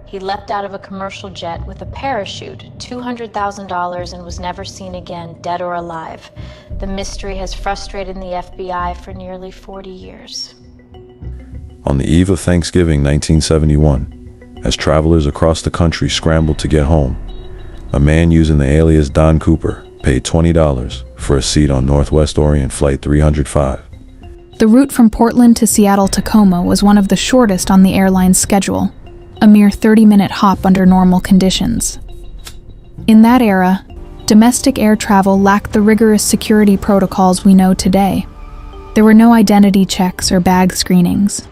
He leapt out of a commercial jet with a parachute, $200,000, and was never seen again, dead or alive. The mystery has frustrated the FBI for nearly 40 years. On the eve of Thanksgiving 1971, as travelers across the country scrambled to get home, a man using the alias Don Cooper paid $20 for a seat on Northwest Orient Flight 305. The route from Portland to Seattle-Tacoma was one of the shortest on the airline's schedule, a mere 30-minute hop under normal conditions. In that era, domestic air travel lacked the rigorous security protocols we know today. There were no identity checks or bag screenings.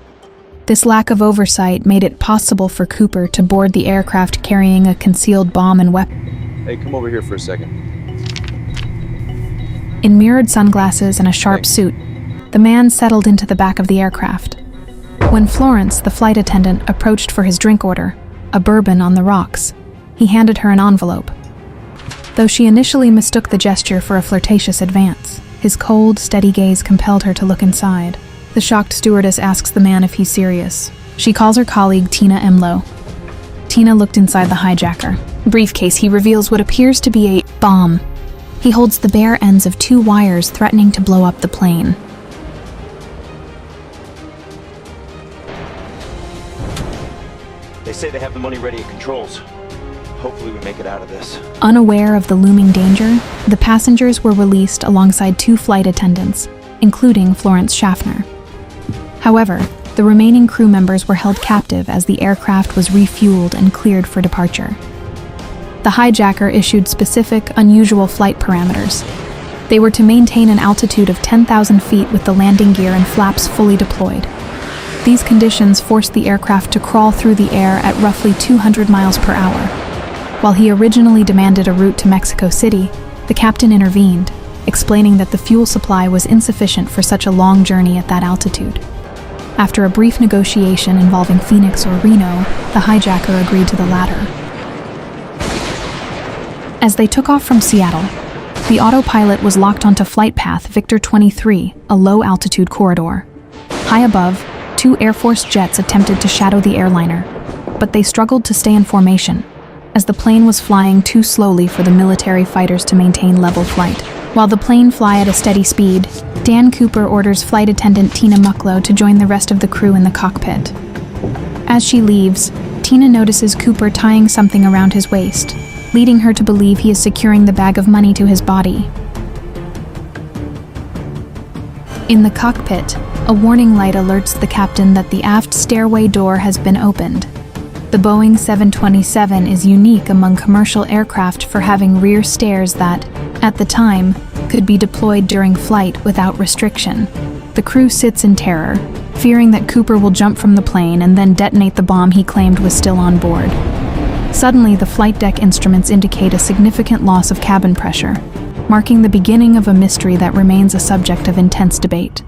This lack of oversight made it possible for Cooper to board the aircraft carrying a concealed bomb and weapon. Hey, come over here for a second. In mirrored sunglasses and a sharp suit, the man settled into the back of the aircraft. When Florence, the flight attendant, approached for his drink order, a bourbon on the rocks, he handed her an envelope. Though she initially mistook the gesture for a flirtatious advance, his cold, steady gaze compelled her to look inside. The shocked stewardess asks the man if he's serious. She calls her colleague Tina Emlow. Tina looked inside the hijacker. Briefcase, he reveals what appears to be a bomb. He holds the bare ends of 2 wires threatening to blow up the plane. They say they have the money ready at controls. Hopefully we make it out of this. Unaware of the looming danger, the passengers were released alongside 2 flight attendants, including Florence Schaffner. However, the remaining crew members were held captive as the aircraft was refueled and cleared for departure. The hijacker issued specific, unusual flight parameters. They were to maintain an altitude of 10,000 feet with the landing gear and flaps fully deployed. These conditions forced the aircraft to crawl through the air at roughly 200 miles per hour. While he originally demanded a route to Mexico City, the captain intervened, explaining that the fuel supply was insufficient for such a long journey at that altitude. After a brief negotiation involving Phoenix or Reno, the hijacker agreed to the latter. As they took off from Seattle, the autopilot was locked onto flight path Victor 23, a low-altitude corridor. High above, 2 Air Force jets attempted to shadow the airliner, but they struggled to stay in formation, as the plane was flying too slowly for the military fighters to maintain level flight. While the plane fly at a steady speed, Dan Cooper orders flight attendant Tina Mucklow to join the rest of the crew in the cockpit. As she leaves, Tina notices Cooper tying something around his waist, leading her to believe he is securing the bag of money to his body. In the cockpit, a warning light alerts the captain that the aft stairway door has been opened. The Boeing 727 is unique among commercial aircraft for having rear stairs that, at the time, could be deployed during flight without restriction. The crew sits in terror, fearing that Cooper will jump from the plane and then detonate the bomb he claimed was still on board. Suddenly, the flight deck instruments indicate a significant loss of cabin pressure, marking the beginning of a mystery that remains a subject of intense debate.